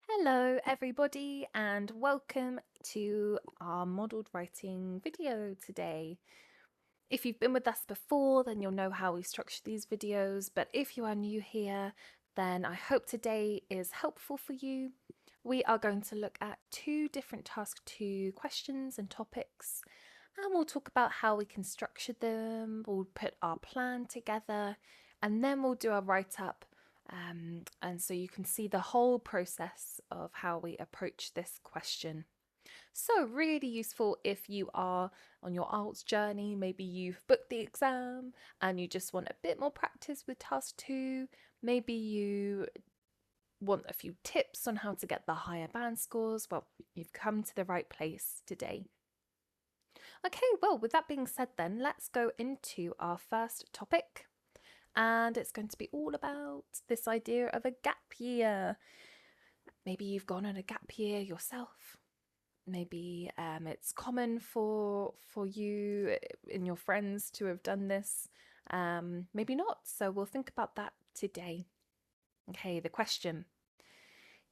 Hello everybody and welcome to our modelled writing video today. If you've been with us before, then you'll know how we structure these videos, but if you are new here, then I hope today is helpful for you. We are going to look at two different task 2 questions and topics, and we'll talk about how we can structure them, we'll put our plan together, and then we'll do our write-up. And so you can see the whole process of how we approach this question. So really useful if you are on your IELTS journey, maybe you've booked the exam and you just want a bit more practice with task 2, maybe you want a few tips on how to get the higher band scores. Well, you've come to the right place today. Okay, well, with that being said then, let's go into our first topic. And it's going to be all about this idea of a gap year. Maybe you've gone on a gap year yourself. Maybe it's common for you and your friends to have done this. Maybe not. So we'll think about that today. Okay, the question.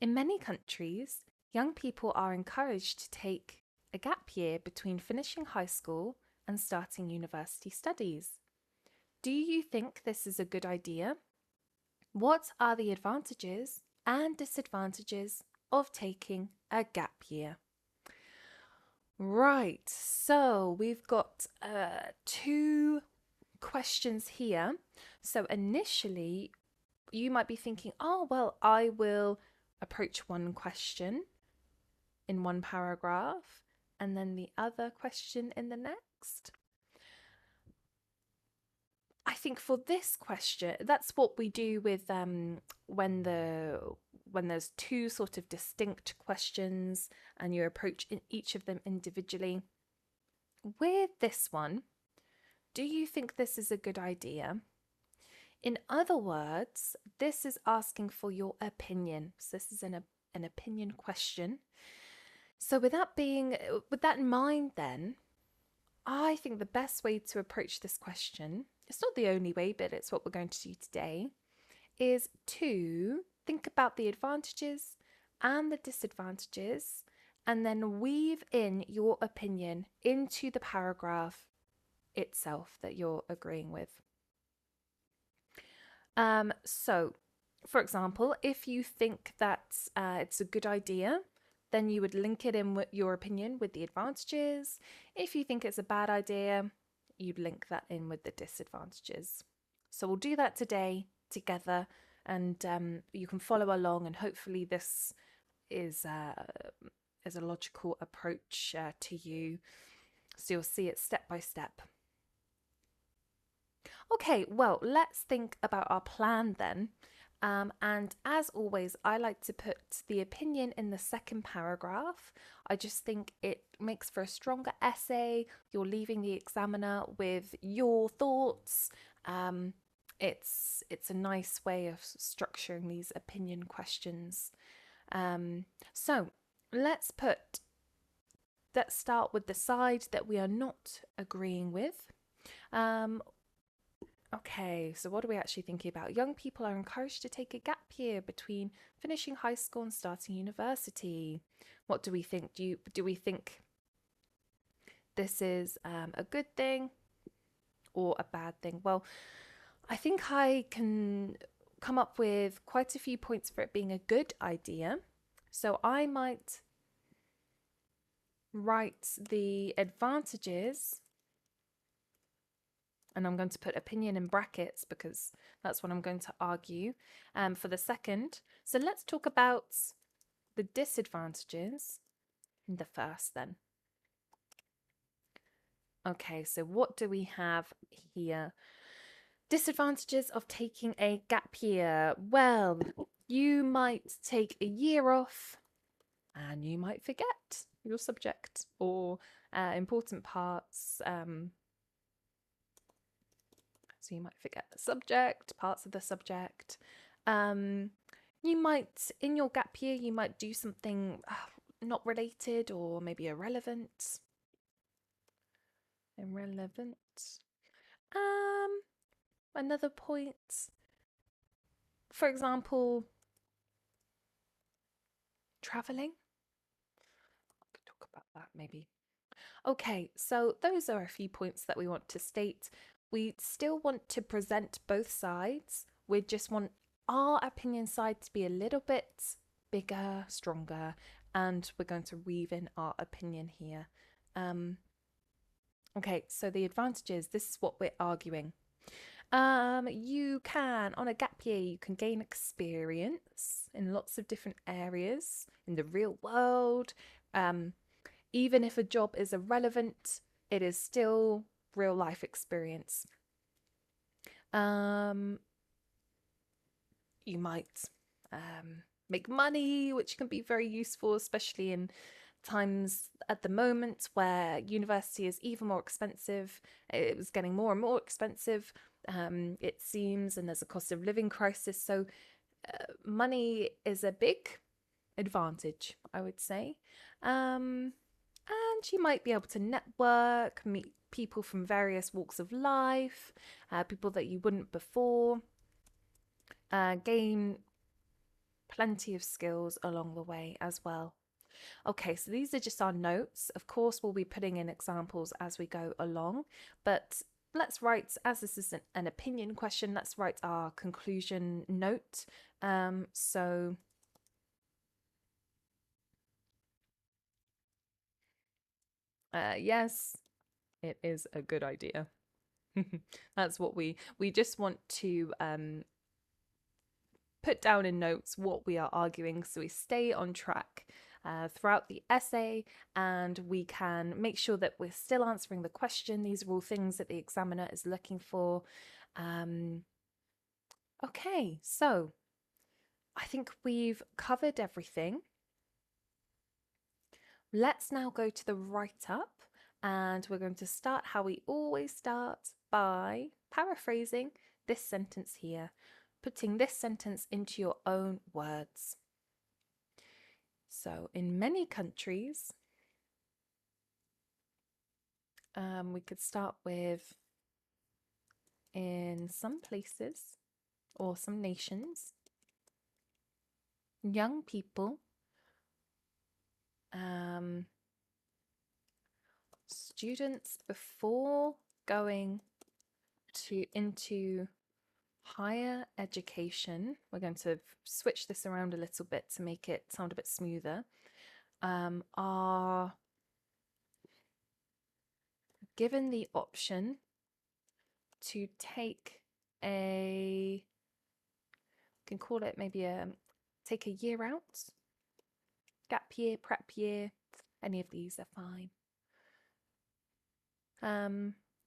In many countries, young people are encouraged to take a gap year between finishing high school and starting university studies. Do you think this is a good idea? What are the advantages and disadvantages of taking a gap year? Right, so we've got two questions here. So initially, you might be thinking, oh, well, I will approach one question in one paragraph and then the other question in the next. I think for this question, that's what we do with when there's two sort of distinct questions and you approach each of them individually. With this one, do you think this is a good idea? In other words, this is asking for your opinion. So this is an opinion question. So with that in mind then, I think the best way to approach this question, it's not the only way, but it's what we're going to do today, is to think about the advantages and the disadvantages and then weave in your opinion into the paragraph itself that you're agreeing with. So, for example, if you think that it's a good idea, then you would link it in with your opinion with the advantages. If you think it's a bad idea, you'd link that in with the disadvantages. So we'll do that today together, and you can follow along, and hopefully this is a logical approach to you, so you'll see it step by step. Okay, well, let's think about our plan then. And as always, I like to put the opinion in the second paragraph. I just think it makes for a stronger essay. You're leaving the examiner with your thoughts. It's a nice way of structuring these opinion questions. So let's start with the side that we are not agreeing with. Okay, so what are we actually thinking about? Young people are encouraged to take a gap year between finishing high school and starting university. What do we think? Do we think this is a good thing or a bad thing? Well, I think I can come up with quite a few points for it being a good idea. So I might write the advantages, and I'm going to put opinion in brackets because that's what I'm going to argue for the second. So let's talk about the disadvantages in the first then. Okay, so what do we have here? Disadvantages of taking a gap year. Well, you might take a year off and you might forget your subject or important parts. So you might forget the subject, parts of the subject. You might, in your gap year, you might do something not related or maybe irrelevant. Another point, for example, Traveling? We could talk about that maybe. Okay, so those are a few points that we want to state. We still want to present both sides. We just want our opinion side to be a little bit bigger, stronger, and we're going to weave in our opinion here. Okay, so the advantages, this is what we're arguing. You can, on a gap year, you can gain experience in lots of different areas in the real world. Even if a job is irrelevant, it is still real life experience. You might make money, which can be very useful, especially in times at the moment where university is even more expensive. It was getting more and more expensive, it seems, and there's a cost of living crisis. So money is a big advantage, I would say. And you might be able to network, meet people from various walks of life, people that you wouldn't before, gain plenty of skills along the way as well. Okay, so these are just our notes. Of course, we'll be putting in examples as we go along, but let's write, as this is an opinion question, let's write our conclusion note. Yes, it is a good idea. That's what we just want to put down in notes what we are arguing, so we stay on track throughout the essay, and we can make sure that we're still answering the question. These are all things that the examiner is looking for. Okay, so I think we've covered everything. Let's now go to the write-up, and we're going to start how we always start, by paraphrasing this sentence here, putting this sentence into your own words. So in many countries, we could start with in some places or some nations, young people students before going into higher education, we're going to switch this around a little bit to make it sound a bit smoother, are given the option to take a, can call it maybe take a year out, gap year, prep year, any of these are fine.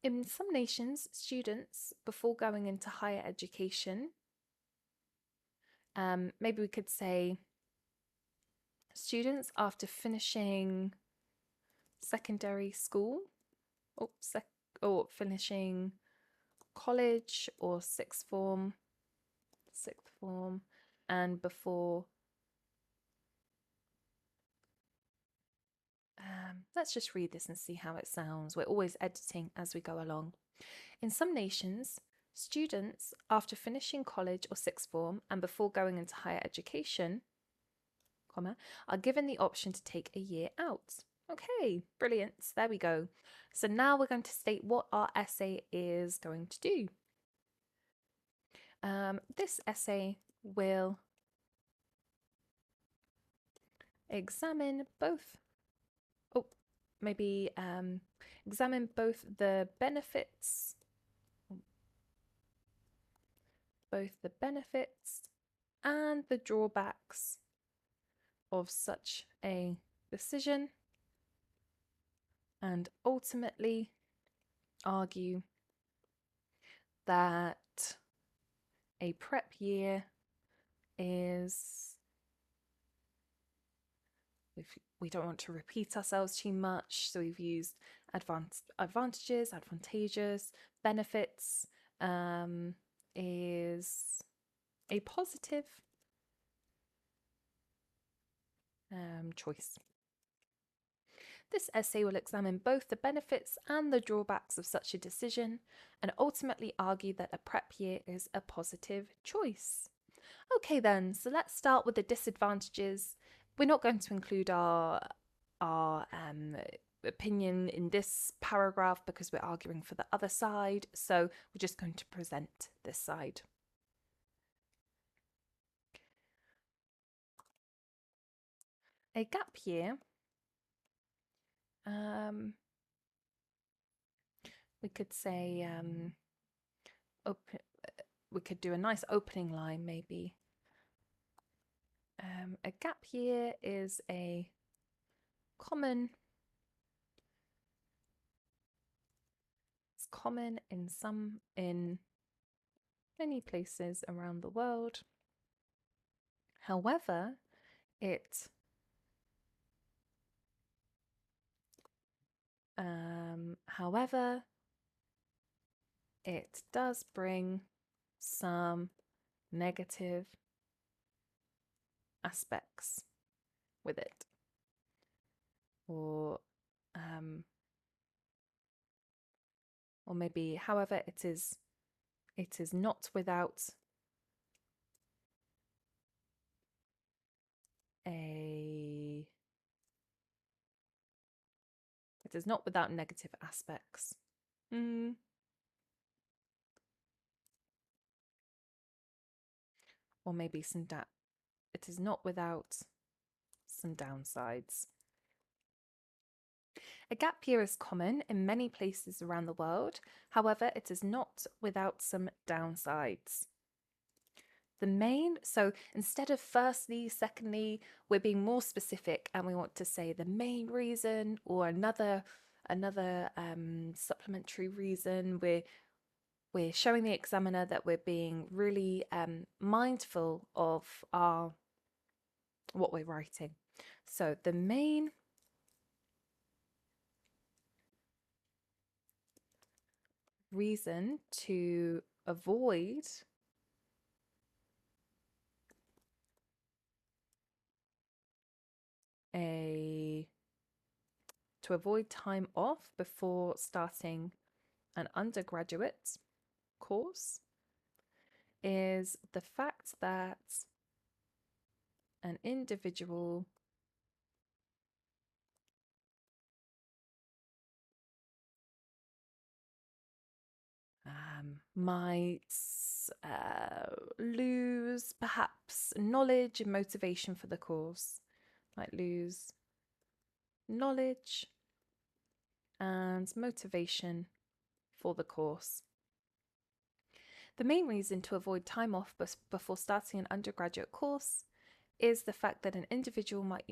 In some nations, students before going into higher education, maybe we could say students after finishing secondary school, or finishing college or sixth form, and before, let's just read this and see how it sounds. We're always editing as we go along. In some nations, students after finishing college or sixth form and before going into higher education, are given the option to take a year out. Okay, brilliant. There we go. So now we're going to state what our essay is going to do. This essay will examine both, examine both the benefits, and the drawbacks of such a decision, and ultimately argue that a prep year is, we don't want to repeat ourselves too much, so we've used advantages, advantageous, benefits, is a positive choice. This essay will examine both the benefits and the drawbacks of such a decision, and ultimately argue that a prep year is a positive choice. Okay then, so let's start with the disadvantages. we're not going to include our opinion in this paragraph because we're arguing for the other side. So we're just going to present this side. A gap year. We could say open. We could do a nice opening line, maybe. A gap year is a common. It's common in many places around the world. However, it it does bring some negative aspects with it, or maybe, however, it is not without it is not without negative aspects. Or maybe it is not without some downsides. A gap year is common in many places around the world. However, it is not without some downsides. So instead of firstly, secondly, we're being more specific and we want to say the main reason or another supplementary reason. We're showing the examiner that we're being really mindful of what we're writing. So the main reason to avoid time off before starting an undergraduate course is the fact that an individual might lose perhaps knowledge and motivation for the course, might lose knowledge and motivation for the course. The main reason to avoid time off before starting an undergraduate course is the fact that an individual might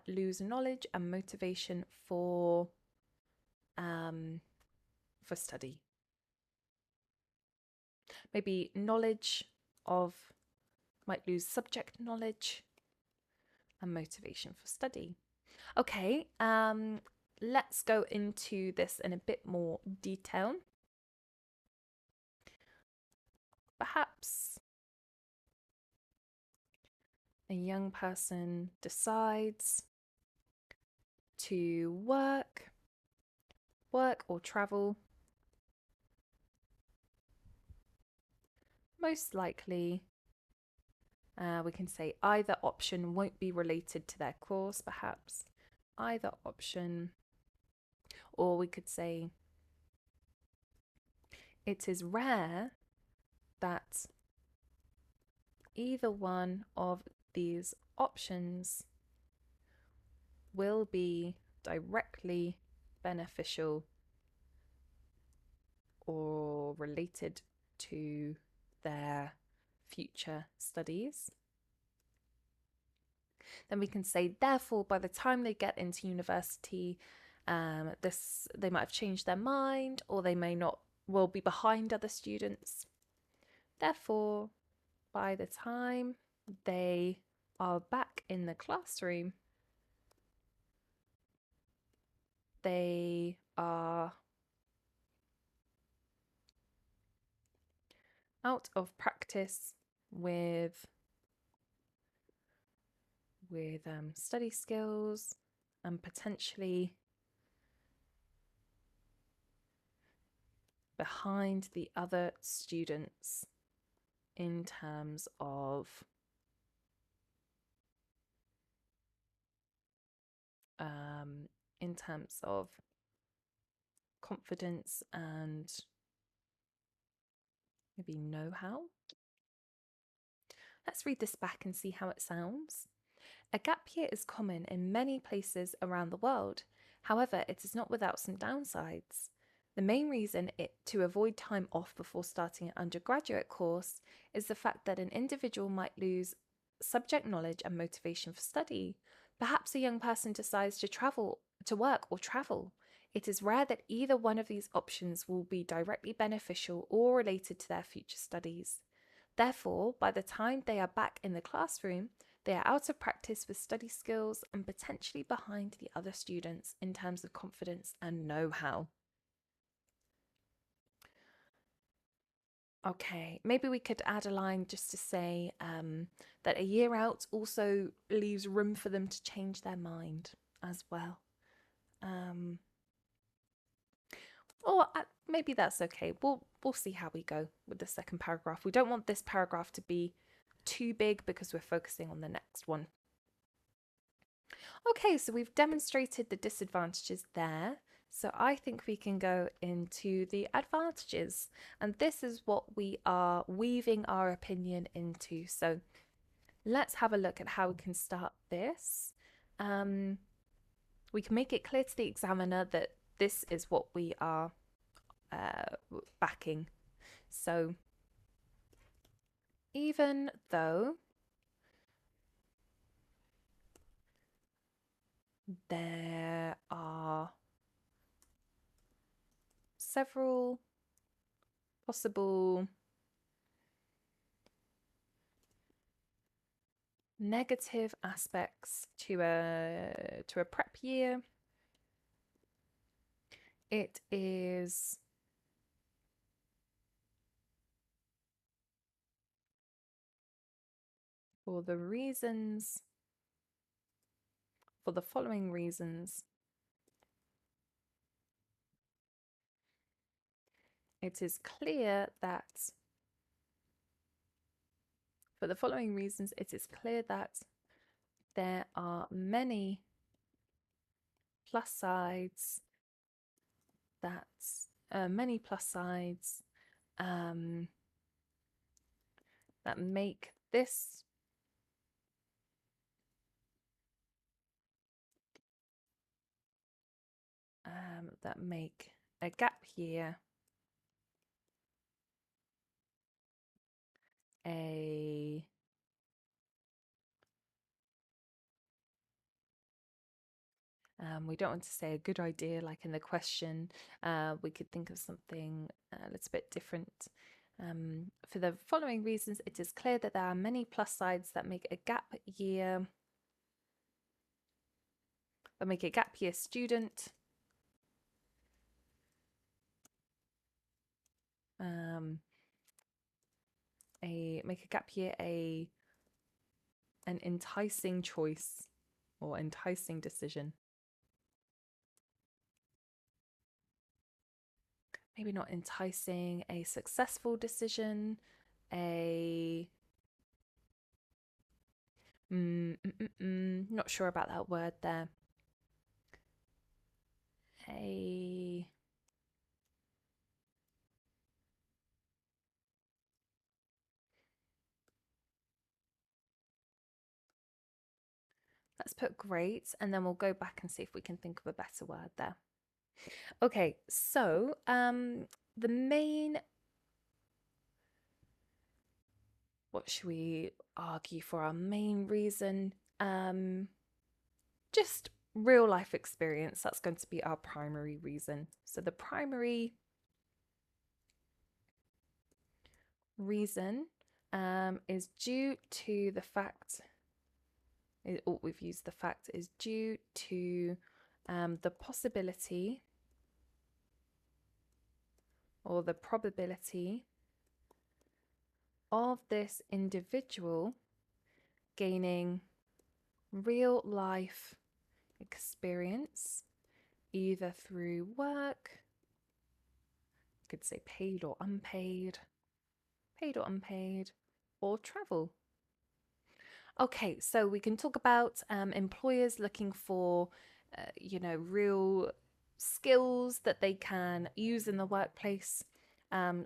lose knowledge and motivation for study. Maybe might lose subject knowledge and motivation for study. Okay, let's go into this in a bit more detail. Perhaps a young person decides to work or travel. Most likely, we can say either option won't be related to their course, perhaps. Either option. Or we could say it is rare that either one of these options will be directly beneficial or related to their future studies. Then we can say, therefore, by the time they get into university, they might have changed their mind, or they will be behind other students. Therefore, by the time they are back in the classroom, they are out of practice with study skills and potentially behind the other students in terms of in terms of confidence and maybe know-how. Let's read this back and see how it sounds. A gap year is common in many places around the world. However, it is not without some downsides. The main reason to avoid time off before starting an undergraduate course is the fact that an individual might lose subject knowledge and motivation for study. Perhaps a young person decides to work or travel. It is rare that either one of these options will be directly beneficial or related to their future studies. Therefore, by the time they are back in the classroom, they are out of practice with study skills and potentially behind the other students in terms of confidence and know-how. Okay, maybe we could add a line just to say that a year out also leaves room for them to change their mind as well. Or maybe that's okay. We'll see how we go with the second paragraph. We don't want this paragraph to be too big because we're focusing on the next one. Okay, so we've demonstrated the disadvantages there. So I think we can go into the advantages. And this is what we are weaving our opinion into. So let's have a look at how we can start this. We can make it clear to the examiner that this is what we are backing. So even though there are several possible negative aspects to a prep year, it is for the following reasons. It is clear that for the following reasons, it is clear that there are many plus sides that make this that make a gap year we don't want to say a good idea like in the question. We could think of something a little bit different. For the following reasons, it is clear that there are many plus sides that make a gap year student an enticing choice or enticing decision. Maybe not enticing, a successful decision, not sure about that word there. Let's put great, and then we'll go back and see if we can think of a better word there. Okay, so the main, what should we argue for our main reason? Just real life experience. That's going to be our primary reason. So the primary reason is due to the fact, we've used the fact, is due to the possibility or the probability of this individual gaining real life experience either through work, you could say paid or unpaid, or travel. Okay, so we can talk about employers looking for real skills that they can use in the workplace.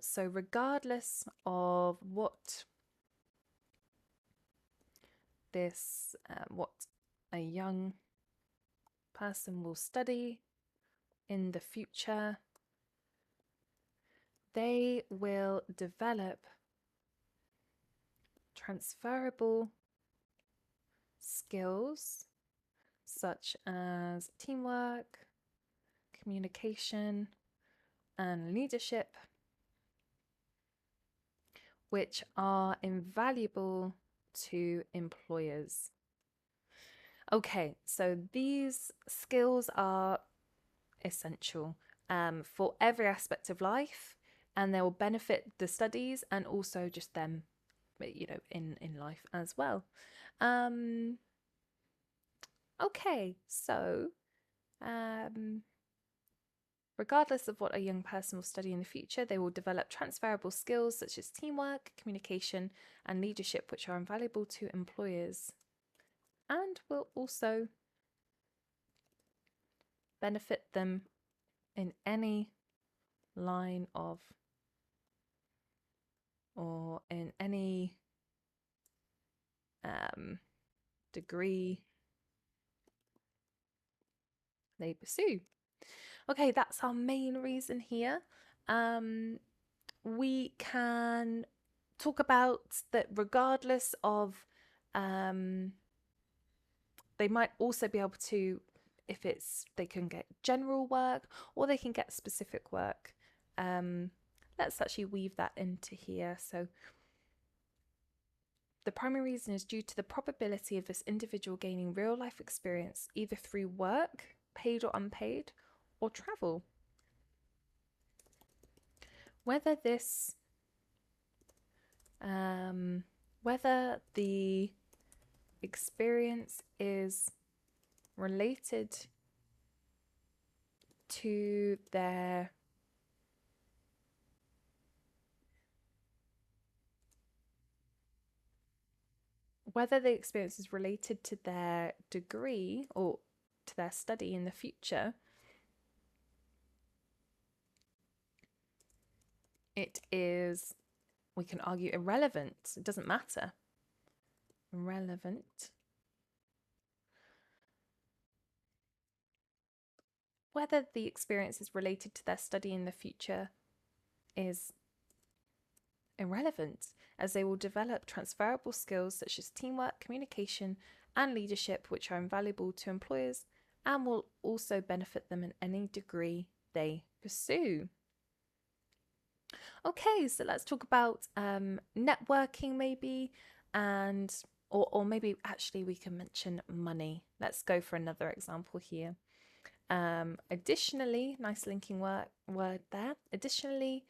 So regardless of what what a young person will study in the future, they will develop transferable skills such as teamwork, communication, and leadership, which are invaluable to employers. Okay, so these skills are essential for every aspect of life, and they will benefit the studies and also just them, in life as well. Okay, so regardless of what a young person will study in the future, they will develop transferable skills such as teamwork, communication, and leadership, which are invaluable to employers and will also benefit them in any line of or in any degree they pursue. Okay, that's our main reason here. We can talk about that regardless of they might also be able to, if they can get general work or they can get specific work. Let's actually weave that into here. So the primary reason is due to the probability of this individual gaining real life experience either through work, paid or unpaid, or travel. Whether the experience is related to their degree or to their study in the future, it is, we can argue, irrelevant. It doesn't matter. Irrelevant. Whether the experience is related to their study in the future is irrelevant, as they will develop transferable skills such as teamwork, communication, and leadership, which are invaluable to employers and will also benefit them in any degree they pursue. Okay, so let's talk about networking maybe, and or maybe actually we can mention money. Let's go for another example here. Additionally, nice linking word there. Additionally,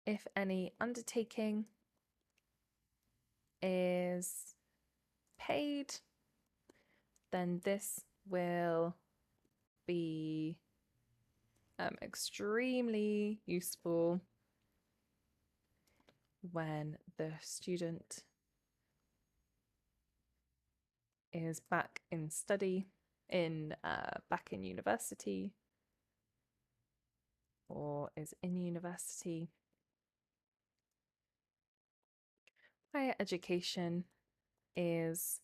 if any undertaking is paid, then this will be extremely useful when the student is back in university or is in university. Higher education is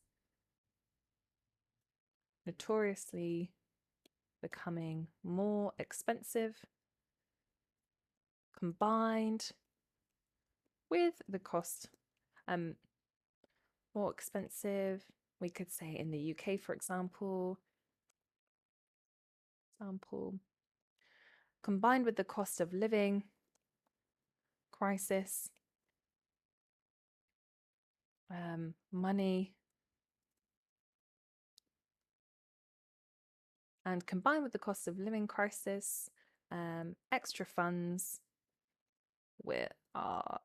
notoriously becoming more expensive, combined with the cost, more expensive, we could say in the UK, for example, combined with the cost of living crisis, money, and combined with the cost of living crisis, extra funds are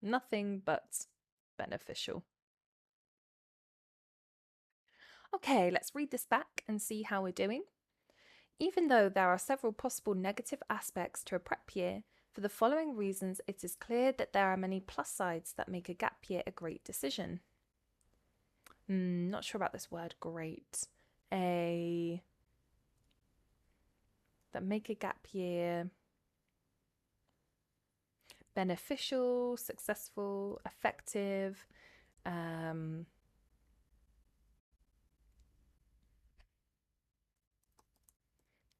nothing but beneficial. Okay, let's read this back and see how we're doing. Even though there are several possible negative aspects to a prep year, for the following reasons, it is clear that there are many plus sides that make a gap year a great decision. Not sure about this word great. That make a gap year beneficial, successful, effective.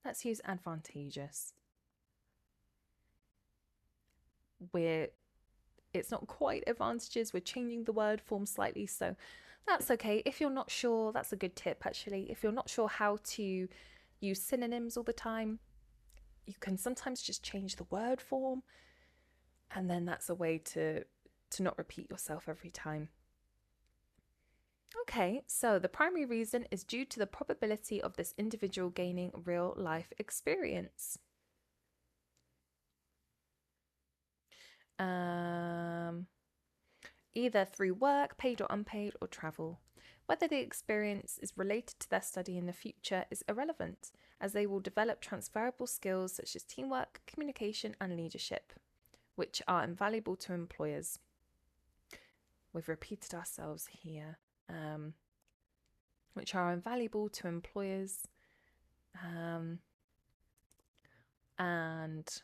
Let's use advantageous. It's not quite advantages, we're changing the word form slightly, so that's okay. If you're not sure, that's a good tip actually. If you're not sure how to use synonyms all the time, you can sometimes just change the word form, and then that's a way to not repeat yourself every time. Okay, so the primary reason is due to the probability of this individual gaining real life experience. Either through work, paid or unpaid, or travel. Whether the experience is related to their study in the future is irrelevant, as they will develop transferable skills such as teamwork, communication, and leadership, which are invaluable to employers. We've repeated ourselves here. Which are invaluable to employers, and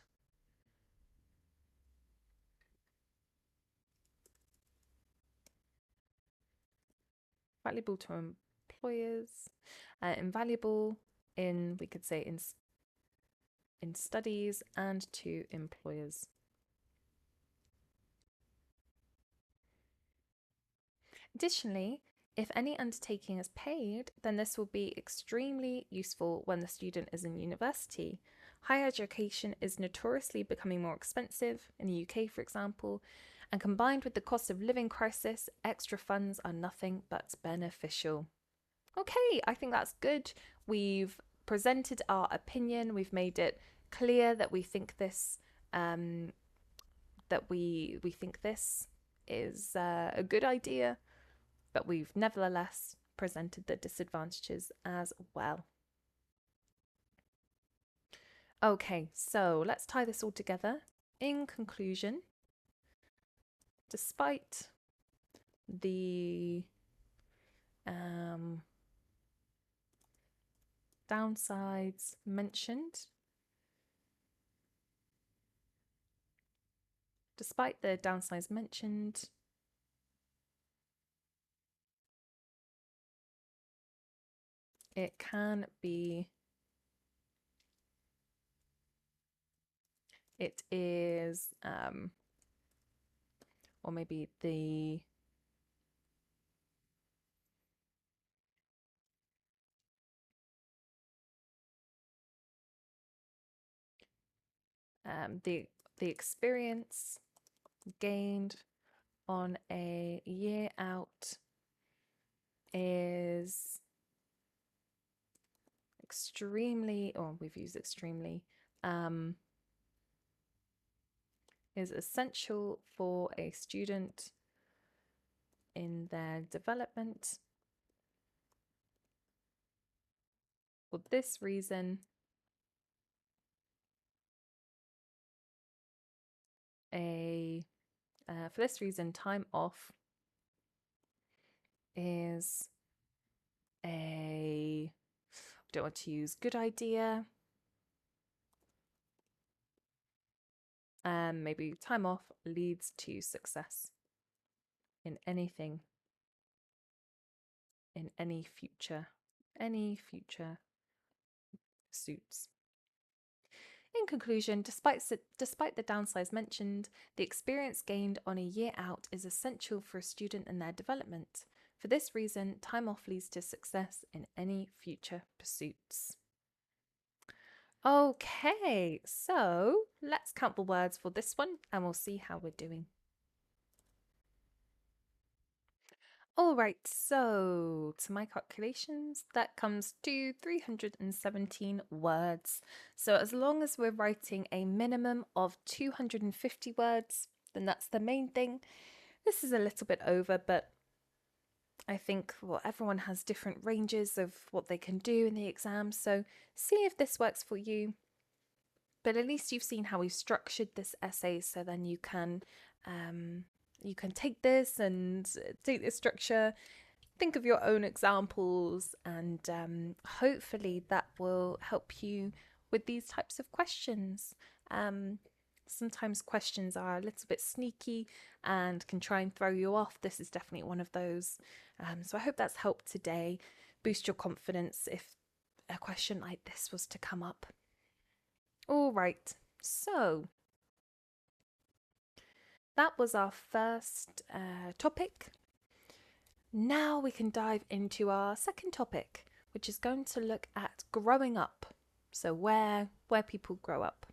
valuable to employers, invaluable in, we could say, in studies, and to employers. Additionally, if any undertaking is paid, then this will be extremely useful when the student is in university. Higher education is notoriously becoming more expensive, in the UK for example, and combined with the cost of living crisis, extra funds are nothing but beneficial. Okay, I think that's good. We've presented our opinion, we've made it clear that we think this is a good idea, but we've nevertheless presented the disadvantages as well. Okay, so let's tie this all together. In conclusion, despite the downsides mentioned, it can be, it is, or maybe the experience gained on a year out is extremely, or we've used extremely, is essential for a student in their development. For this reason, time off is I don't want to use good idea. Maybe time off leads to success in anything, in any future pursuits. In conclusion, despite the downsides mentioned, the experience gained on a year out is essential for a student and their development. For this reason, time off leads to success in any future pursuits. Okay, so let's count the words for this one and we'll see how we're doing. All right, so to my calculations, that comes to 317 words. So as long as we're writing a minimum of 250 words, then that's the main thing. This is a little bit over, but I think, well, everyone has different ranges of what they can do in the exam, so see if this works for you. But at least you've seen how we've structured this essay, so then you can take this and take this structure, think of your own examples, and hopefully that will help you with these types of questions. Sometimes questions are a little bit sneaky and can try and throw you off. This is definitely one of those. So I hope that's helped today. Boost your confidence if a question like this was to come up. All right, so that was our first topic. Now we can dive into our second topic, which is going to look at growing up. So where people grow up,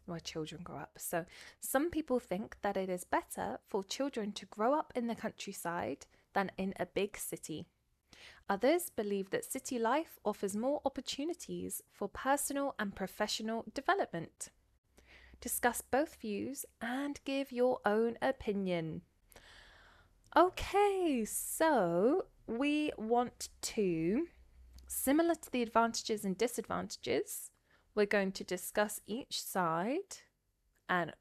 where children grow up. So some people think that it is better for children to grow up in the countryside than in a big city. Others believe that city life offers more opportunities for personal and professional development. Discuss both views and give your own opinion. Okay, so we want to, similar to the advantages and disadvantages, we're going to discuss each side, and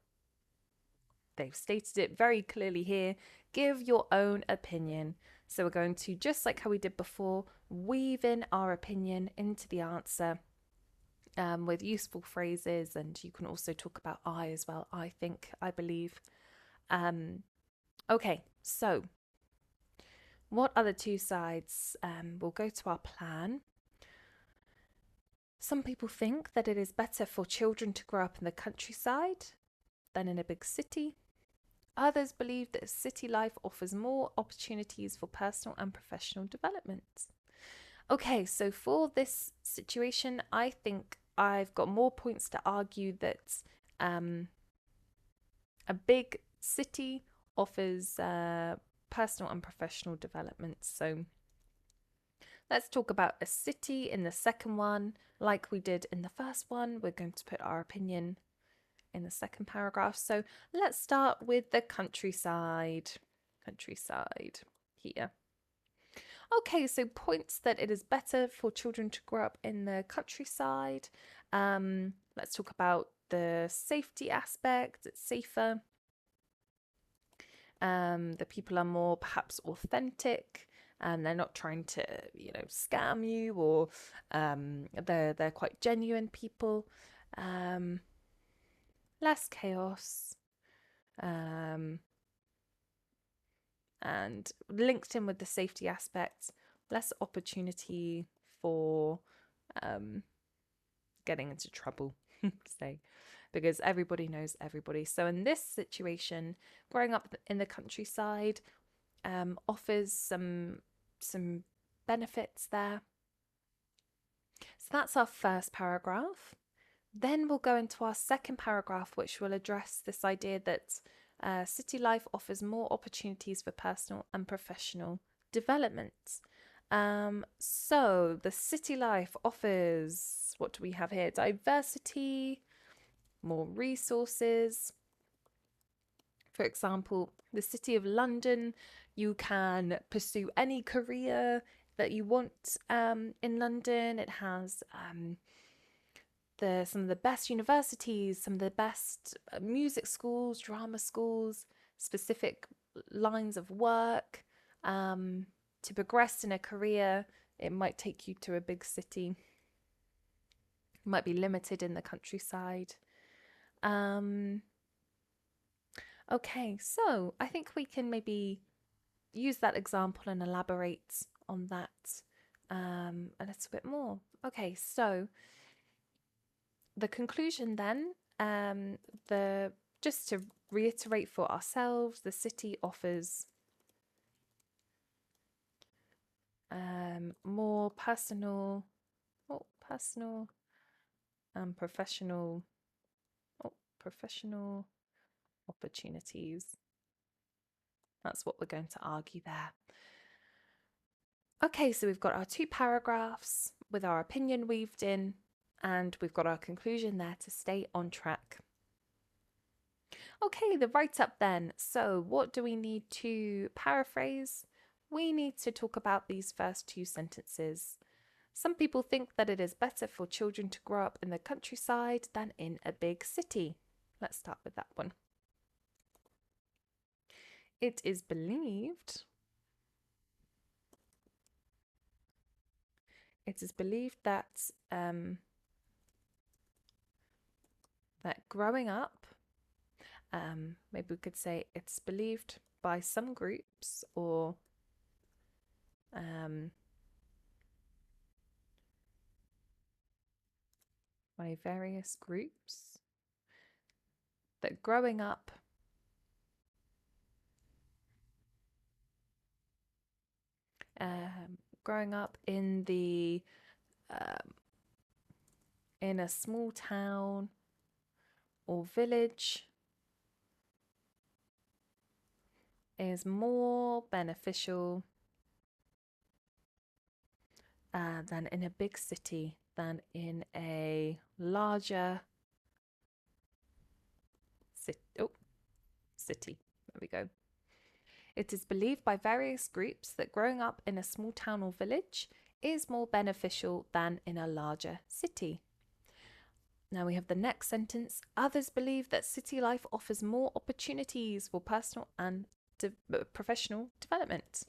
they've stated it very clearly here, give your own opinion. So we're going to, just like how we did before, weave in our opinion into the answer with useful phrases, and you can also talk about I as well, I think, I believe. Okay, so what are the two sides? We'll go to our plan. Some people think that it is better for children to grow up in the countryside than in a big city. Others believe that city life offers more opportunities for personal and professional development. Okay, so for this situation, I think I've got more points to argue that a big city offers personal and professional development. So let's talk about a city in the second one. Like we did in the first one, we're going to put our opinion in the second paragraph. So let's start with the countryside. Countryside here. Okay, so points that it is better for children to grow up in the countryside. Let's talk about the safety aspect. It's safer. The people are more perhaps authentic, and they're not trying to, scam you, or they're quite genuine people. Less chaos, and linked in with the safety aspects, less opportunity for getting into trouble, say, because everybody knows everybody. So in this situation, growing up in the countryside offers some benefits there. So that's our first paragraph. Then we'll go into our second paragraph, which will address this idea that city life offers more opportunities for personal and professional development. So the city life offers, what do we have here? Diversity, more resources. For example, the City of London, you can pursue any career that you want in London. It has some of the best universities, some of the best music schools, drama schools, specific lines of work. To progress in a career, it might take you to a big city. It might be limited in the countryside. Okay, so I think we can maybe use that example and elaborate on that a little bit more. Okay, so the conclusion then, just to reiterate for ourselves, the city offers more personal and professional opportunities. That's what we're going to argue there. Okay, so we've got our two paragraphs with our opinion weaved in, and we've got our conclusion there to stay on track. Okay, the write-up then. So what do we need to paraphrase? we need to talk about these first two sentences. Some people think that it is better for children to grow up in the countryside than in a big city. Let's start with that one. It is believed that that growing up, maybe we could say it's believed by some groups or by various groups that growing up in the in a small town or village is more beneficial than in a big city, than in a larger city. There we go. It is believed by various groups that growing up in a small town or village is more beneficial than in a larger city. Now we have the next sentence. Others believe that city life offers more opportunities for personal and professional development.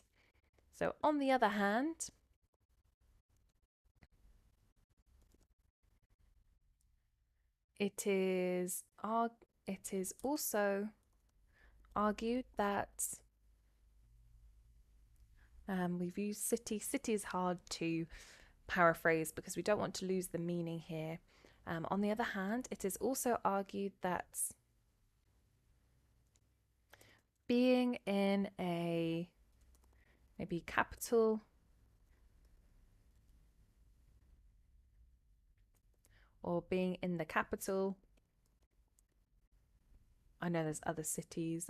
So on the other hand, it is also argued that we've used city. City is hard to paraphrase because we don't want to lose the meaning here. On the other hand, it is also argued that being in a maybe capital or being in the capital, I know there's other cities,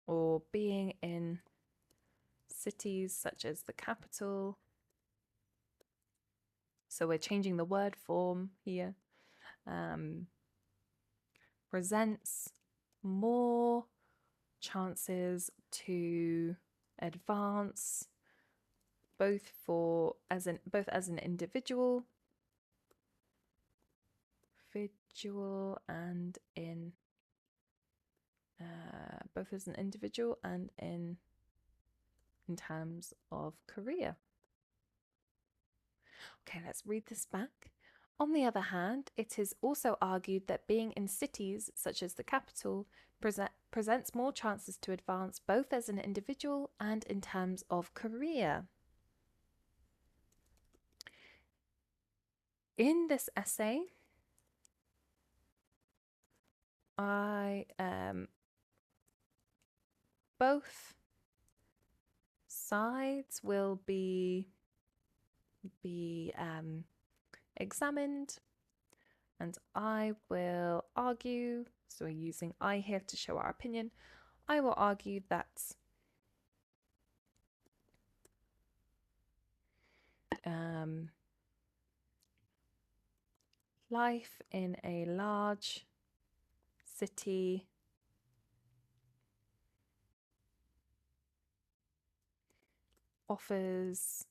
or being in cities such as the capital. So we're changing the word form here. Presents more chances to advance both as an individual and in both as an individual and in terms of career. Okay, let's read this back. On the other hand, it is also argued that being in cities such as the capital presents more chances to advance both as an individual and in terms of career. In this essay, both sides will be examined, and I will argue, so we're using I here to show our opinion. I will argue that life in a large city offers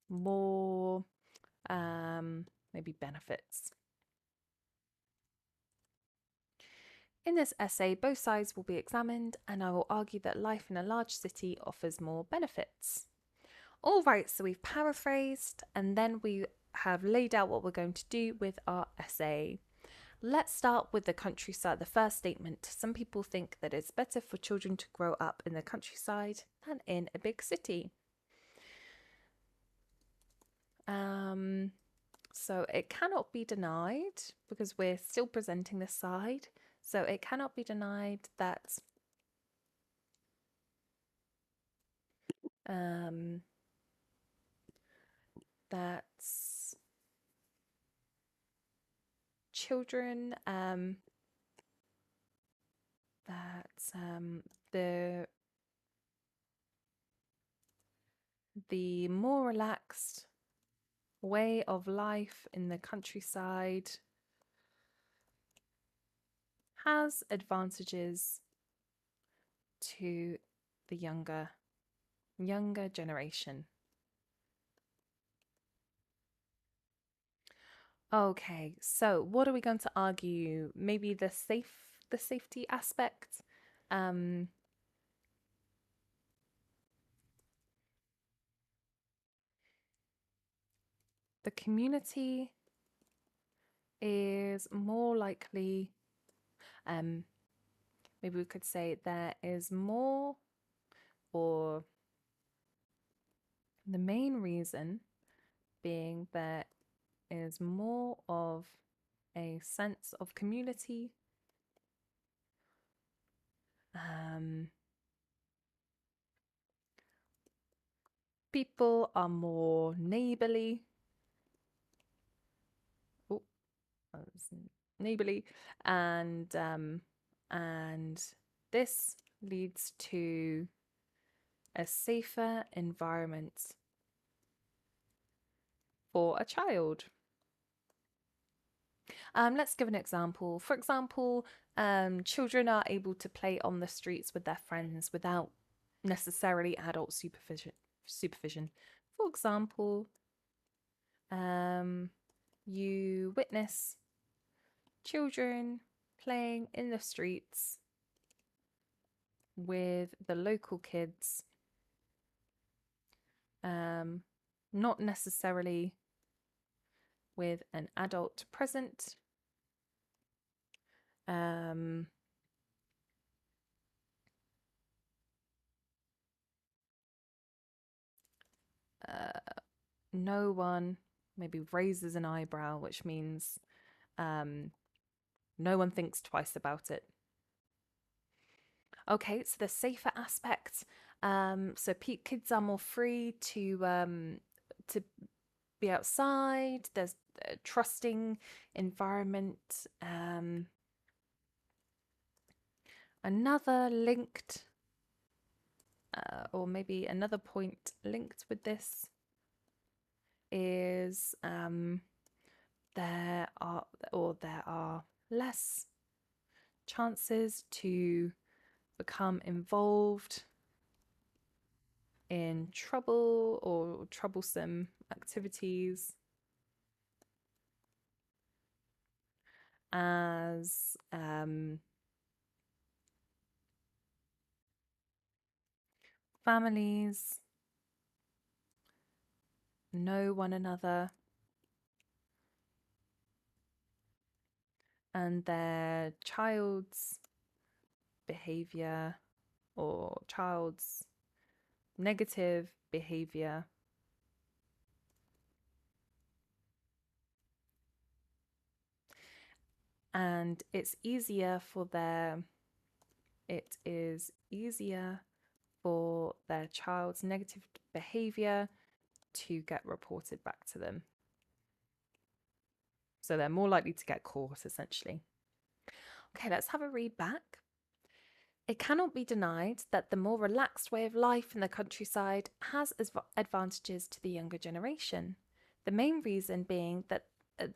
more maybe benefits. In this essay, both sides will be examined, and I will argue that life in a large city offers more benefits. All right, so we've paraphrased, and then we have laid out what we're going to do with our essay. Let's start with the countryside, the first statement. Some people think that it's better for children to grow up in the countryside than in a big city. So it cannot be denied, because we're still presenting this side, so it cannot be denied that children the more relaxed way of life in the countryside has advantages to the younger generation. Okay, so what are we going to argue? Maybe the safety aspect. Um, the community is more likely, maybe we could say there is more, or the main reason being there is more of a sense of community. People are more neighborly. Oh, neighborly, and this leads to a safer environment for a child. Let's give an example. For example, children are able to play on the streets with their friends without necessarily adult supervision. For example, you witness children playing in the streets with the local kids, not necessarily with an adult present. No one maybe raises an eyebrow, which means no one thinks twice about it. Okay, so the safer aspect. So kids are more free to be outside. There's a trusting environment. Another linked, or maybe another point linked with this is there are less chances to become involved in trouble or troublesome activities, as families know one another and their child's behavior or child's negative behavior and it is easier for their child's negative behavior to get reported back to them. So they're more likely to get caught, essentially. Okay, let's have a read back. It cannot be denied that the more relaxed way of life in the countryside has advantages to the younger generation. The main reason being that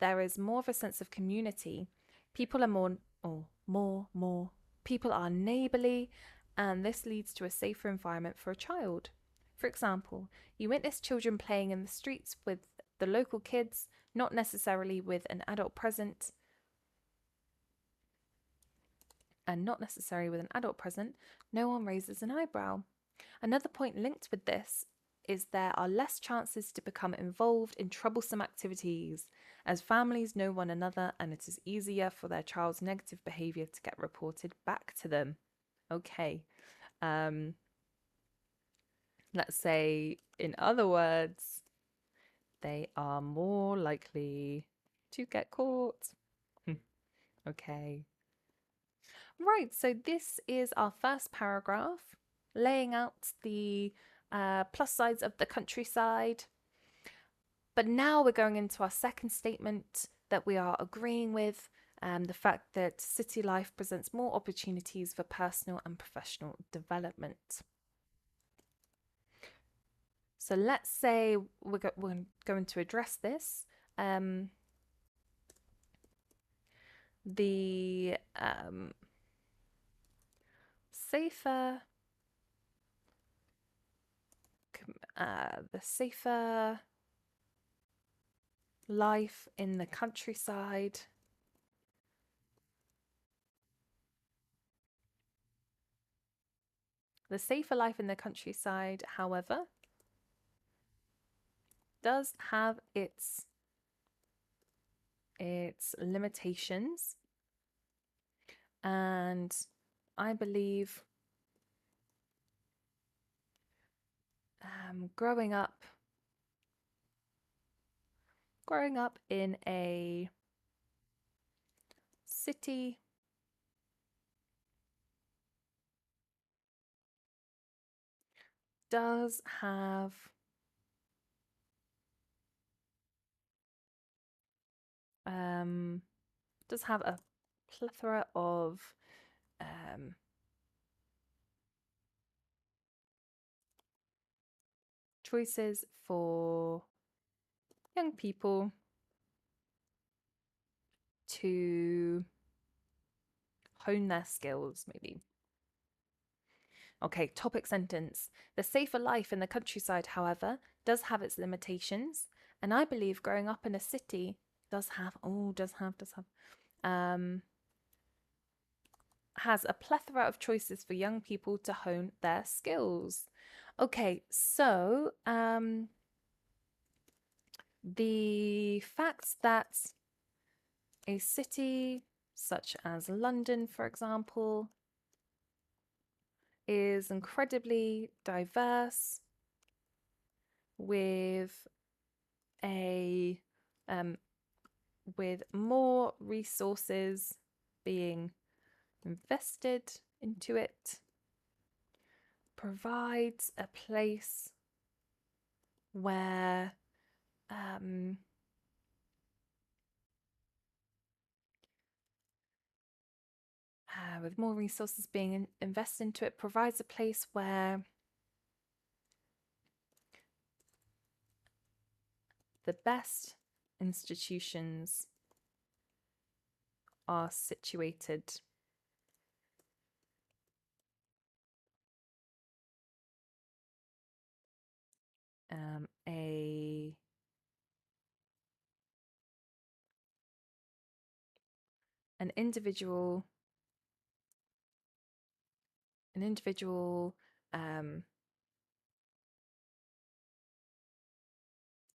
there is more of a sense of community. People are people are neighbourly, and this leads to a safer environment for a child. For example, you witness children playing in the streets with the local kids, not necessarily with an adult present. And not necessarily with an adult present, no one raises an eyebrow. Another point linked with this is there are less chances to become involved in troublesome activities, as families know one another and it is easier for their child's negative behaviour to get reported back to them. Okay. Let's say, in other words, they are more likely to get caught. Okay. Right, so this is our first paragraph, laying out the plus sides of the countryside. But now we're going into our second statement that we are agreeing with the fact that city life presents more opportunities for personal and professional development. So let's say we're going to address this. The safer the safer life in the countryside however, does have its limitations, and I believe growing up in a city does have a plethora of choices for young people to hone their skills, maybe. Okay, topic sentence. The safer life in the countryside, however, does have its limitations, and I believe growing up in a city has a plethora of choices for young people to hone their skills. Okay, so the fact that a city such as London, for example, is incredibly diverse with with more resources being invested into it, provides a place where with more resources being invested into it, provides a place where the best institutions are situated. An individual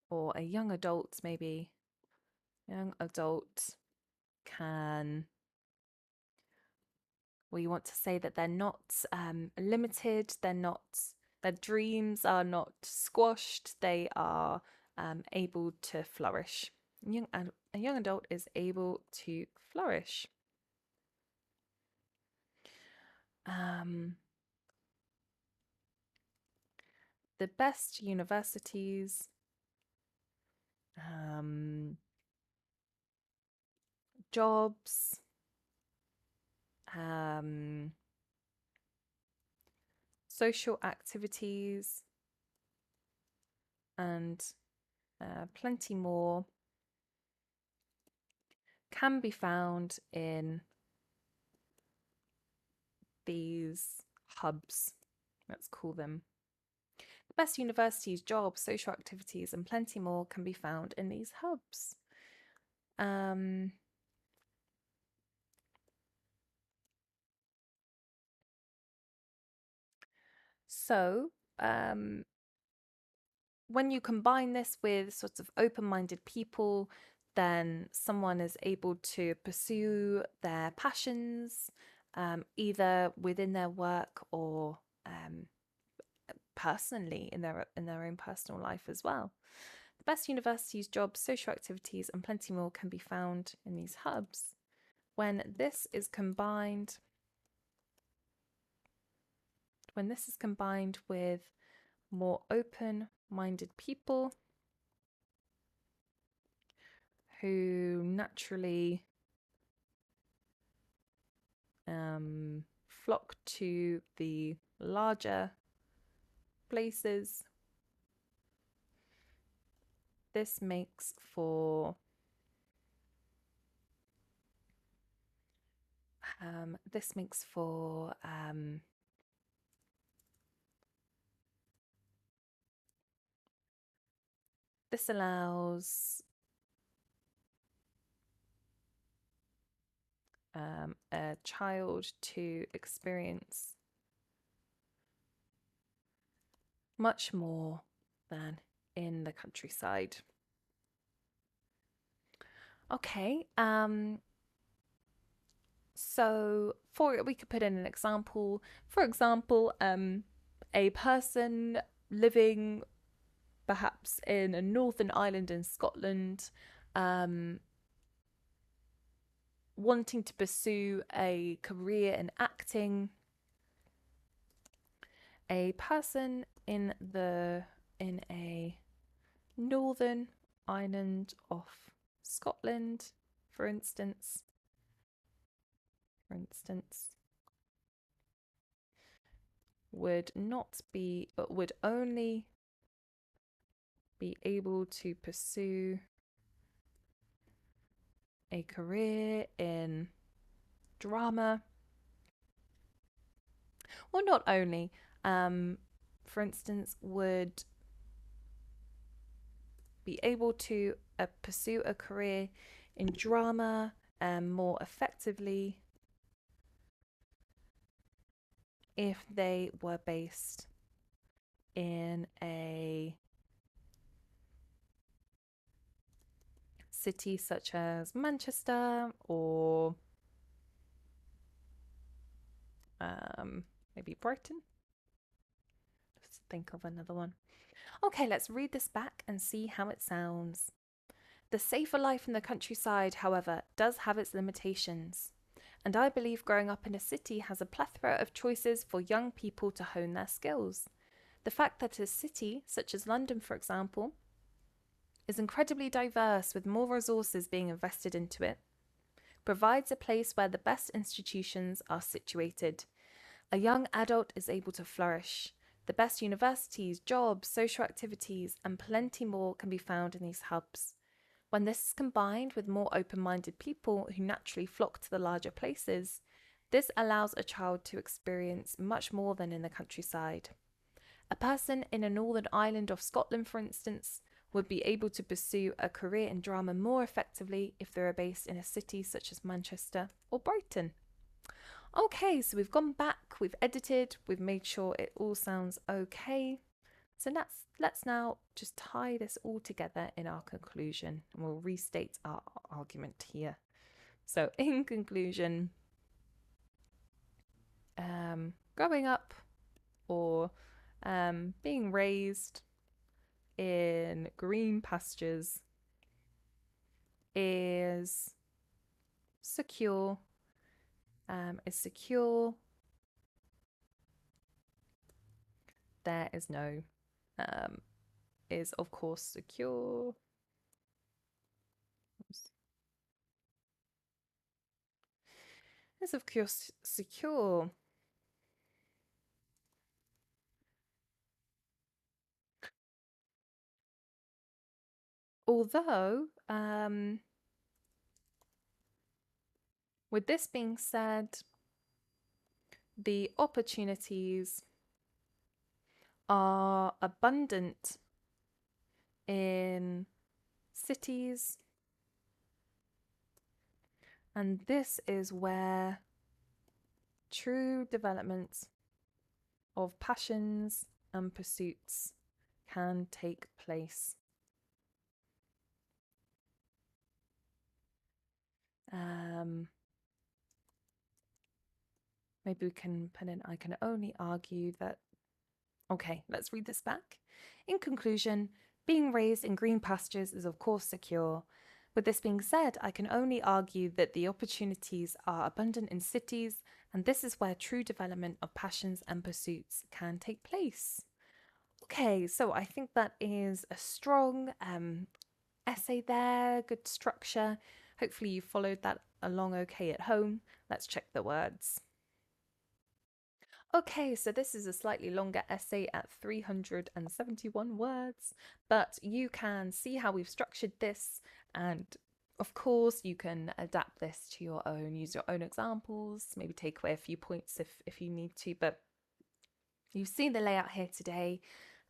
or a young adult, maybe can, well, you want to say that they're not limited, their dreams are not squashed, they are able to flourish. A young adult is able to flourish. The best universities jobs, social activities, and plenty more can be found in these hubs, let's call them. The best universities, jobs, social activities, and plenty more can be found in these hubs. So, when you combine this with sort of open-minded people, then someone is able to pursue their passions, either within their work or personally in their own personal life as well. The best universities, jobs, social activities, and plenty more can be found in these hubs. When this is combined with more open-minded people who naturally flock to the larger places this makes for this makes for this allows a child to experience much more than in the countryside. Okay, so we could put in an example. For example, a person living perhaps in a northern island in Scotland, wanting to pursue a career in acting. A person in a northern island off Scotland, for instance, would only be able to pursue a career in drama. Well, not only, for instance, would be able to pursue a career in drama more effectively if they were based in a city such as Manchester or maybe Brighton. Let's think of another one. Okay, let's read this back and see how it sounds. The safer life in the countryside, however, does have its limitations. And I believe growing up in a city has a plethora of choices for young people to hone their skills. The fact that a city, such as London, for example, is incredibly diverse with more resources being invested into it, provides a place where the best institutions are situated. A young adult is able to flourish. The best universities, jobs, social activities, and plenty more can be found in these hubs. When this is combined with more open-minded people who naturally flock to the larger places, this allows a child to experience much more than in the countryside. A person in a northern island of Scotland, for instance, would be able to pursue a career in drama more effectively if they were based in a city such as Manchester or Brighton. Okay, so we've gone back, we've edited, we've made sure it all sounds okay. So let's now just tie this all together in our conclusion, and we'll restate our argument here. So in conclusion, growing up or being raised in green pastures is secure. There is no is of course secure. Is of course secure. Although, with this being said, the opportunities are abundant in cities, and this is where true development of passions and pursuits can take place. Maybe we can put in, I can only argue that. Okay, let's read this back. In conclusion, being raised in green pastures is of course secure. With this being said, I can only argue that the opportunities are abundant in cities, and this is where true development of passions and pursuits can take place. Okay, so I think that is a strong essay there, good structure. Hopefully you followed that along okay at home. Let's check the words. Okay, so this is a slightly longer essay at 371 words, but you can see how we've structured this, and of course you can adapt this to your own, use your own examples, maybe take away a few points if you need to, but you've seen the layout here today,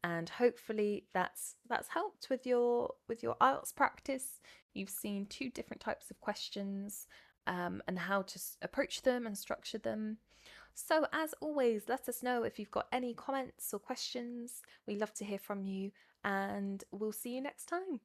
and hopefully that's helped with your IELTS practice. You've seen two different types of questions, and how to approach them and structure them. So, as always, let us know if you've got any comments or questions. We love to hear from you, and we'll see you next time.